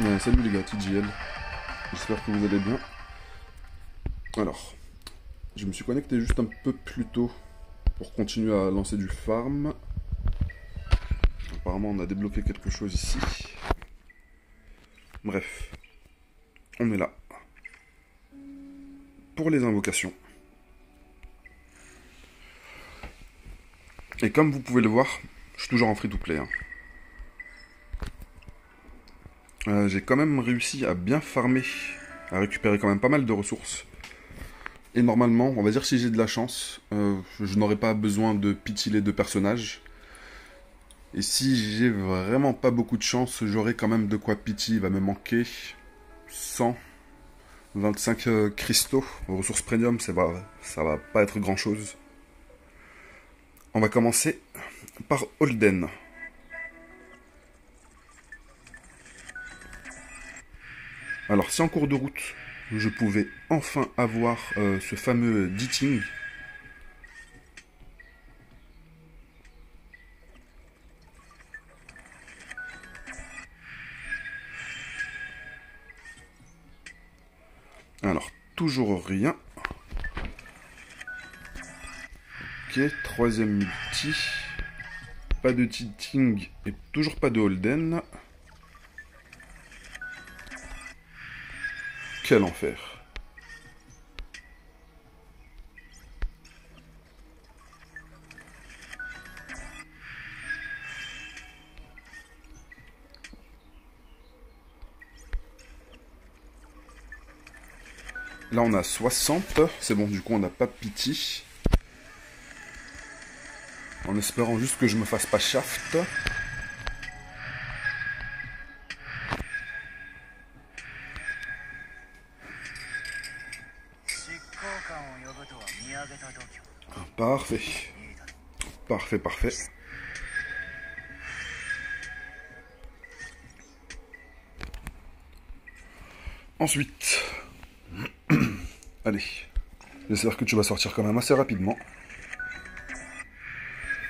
Salut les gars, TGL, j'espère que vous allez bien. Alors, je me suis connecté juste un peu plus tôt pour continuer à lancer du farm. Apparemment on a débloqué quelque chose ici. Bref, on est là. Pour les invocations. Et comme vous pouvez le voir, je suis toujours en free-to-play. J'ai quand même réussi à bien farmer, à récupérer quand même pas mal de ressources. Et normalement, on va dire si j'ai de la chance, je n'aurai pas besoin de pitiler de personnages. Et si j'ai vraiment pas beaucoup de chance, j'aurai quand même de quoi pitié. Il va me manquer 125 cristaux. Ressources premium, ça va pas être grand chose. On va commencer par Holden. Alors si en cours de route, je pouvais enfin avoir ce fameux Ditting. Alors, toujours rien. Ok, troisième multi. Pas de Ditting et toujours pas de Holden. Quel enfer. Là on a 60, c'est bon, du coup on n'a pas pitié. En espérant juste que je me fasse pas shaft. Parfait. Parfait, parfait. Ensuite. Allez. J'espère que tu vas sortir quand même assez rapidement.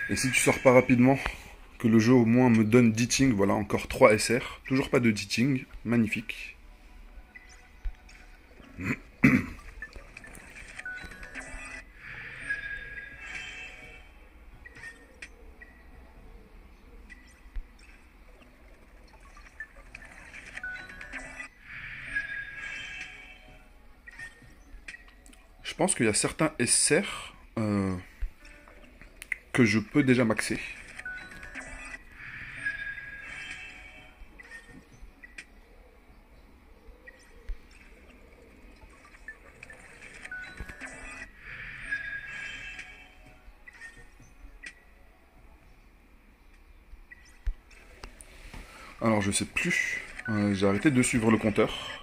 Et si tu sors pas rapidement, que le jeu au moins me donne Ditting, voilà, encore 3 SR. Toujours pas de Ditting, magnifique. Je pense qu'il y a certains SR que je peux déjà maxer. Alors je sais plus, j'ai arrêté de suivre le compteur.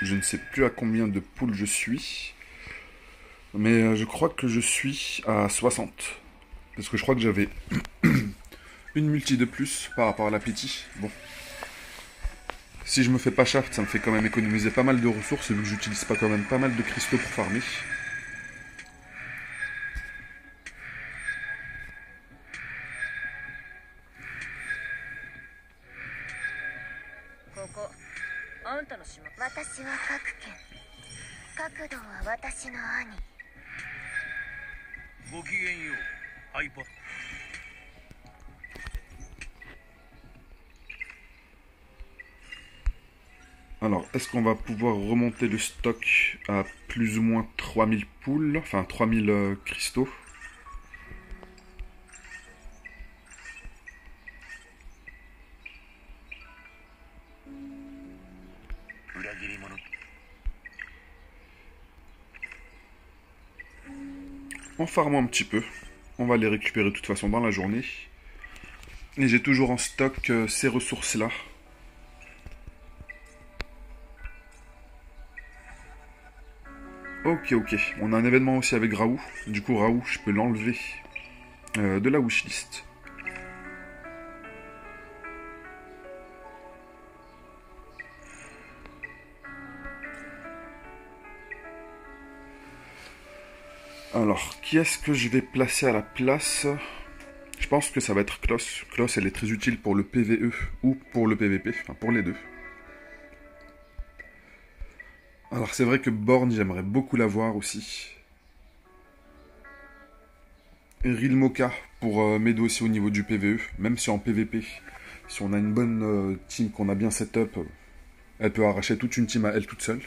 Je ne sais plus à combien de poules je suis. Mais je crois que je suis à 60. Parce que je crois que j'avais une multi de plus par rapport à la pity. Bon. Si je me fais pas shaft, ça me fait quand même économiser pas mal de ressources, vu que j'utilise pas quand même pas mal de cristaux pour farmer. Alors, est-ce qu'on va pouvoir remonter le stock à plus ou moins 3000 poules, enfin 3000 cristaux? En farmant un petit peu. On va les récupérer de toute façon dans la journée. Et j'ai toujours en stock ces ressources-là. Ok, ok. On a un événement aussi avec Raoult. Du coup, Raoult, je peux l'enlever de la wishlist. Alors, qui est-ce que je vais placer à la place? Je pense que ça va être Kloss. Kloss, elle est très utile pour le PvE ou pour le PvP, enfin pour les deux. Alors c'est vrai que Born, j'aimerais beaucoup l'avoir aussi. Et Rilmoka pour m'aider aussi au niveau du PvE, même si en PvP, si on a une bonne team, qu'on a bien setup, elle peut arracher toute une team à elle toute seule.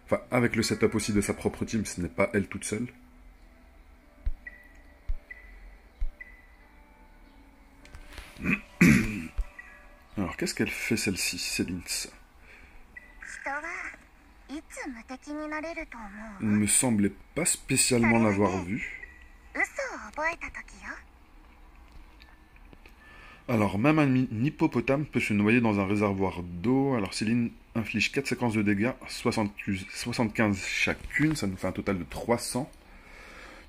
Enfin, avec le setup aussi de sa propre team, ce n'est pas elle toute seule. Alors, qu'est-ce qu'elle fait celle-ci, Céline? Il ne me semblait pas spécialement l'avoir vue. Alors, même un hippopotame peut se noyer dans un réservoir d'eau. Alors, Céline inflige 4 séquences de dégâts, 75 chacune, ça nous fait un total de 300.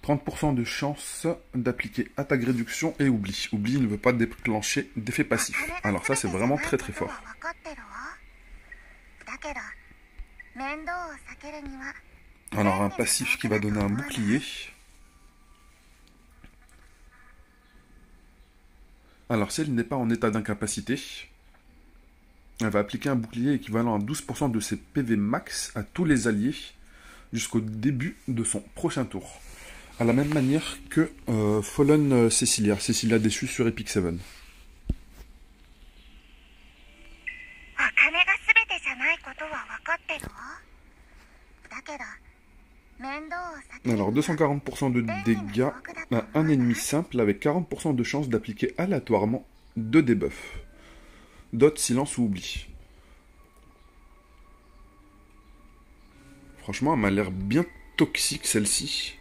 30% de chance d'appliquer attaque réduction et oubli. Oubli ne veut pas déclencher d'effet passif. Alors ça, c'est vraiment très très fort. Alors, un passif qui va donner un bouclier. Alors, si elle n'est pas en état d'incapacité, elle va appliquer un bouclier équivalent à 12% de ses PV max à tous les alliés jusqu'au début de son prochain tour. À la même manière que Fallen Cecilia. Cecilia déçue sur Epic 7. Alors 240% de dégâts à un ennemi simple avec 40% de chance d'appliquer aléatoirement 2 debuffs. Dot, silence ou oubli. Franchement, elle m'a l'air bien toxique celle-ci.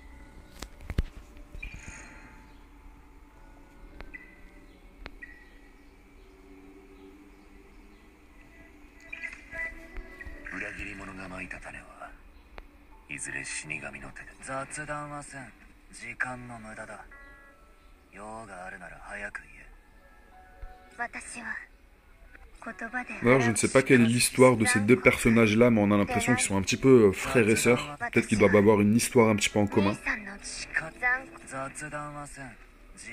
Alors, je ne sais pas quelle est l'histoire de ces deux personnages-là, mais on a l'impression qu'ils sont un petit peu frères et sœurs. Peut-être qu'ils doivent avoir une histoire un petit peu en commun.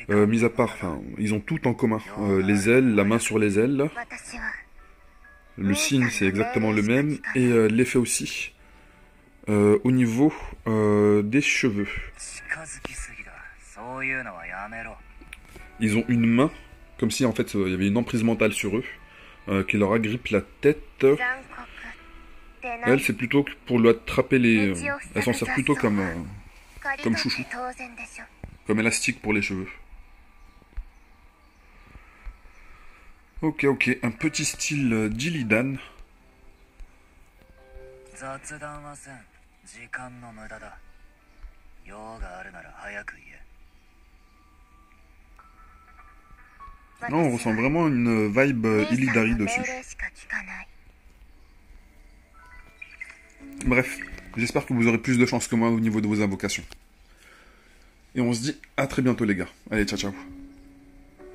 Mis à part, enfin, ils ont tout en commun. Les ailes, la main sur les ailes. Le signe, c'est exactement le même. Et l'effet aussi. Au niveau des cheveux. Ils ont une main, comme si en fait il y avait une emprise mentale sur eux, qui leur agrippe la tête. Elle, c'est plutôt pour lui attraper les... elle s'en sert plutôt comme chouchou. Comme élastique pour les cheveux. Ok, un petit style d'Illidan. Non, on ressent vraiment une vibe Illidari dessus. Bref, j'espère que vous aurez plus de chance que moi au niveau de vos invocations. Et on se dit à très bientôt les gars. Allez, ciao ciao.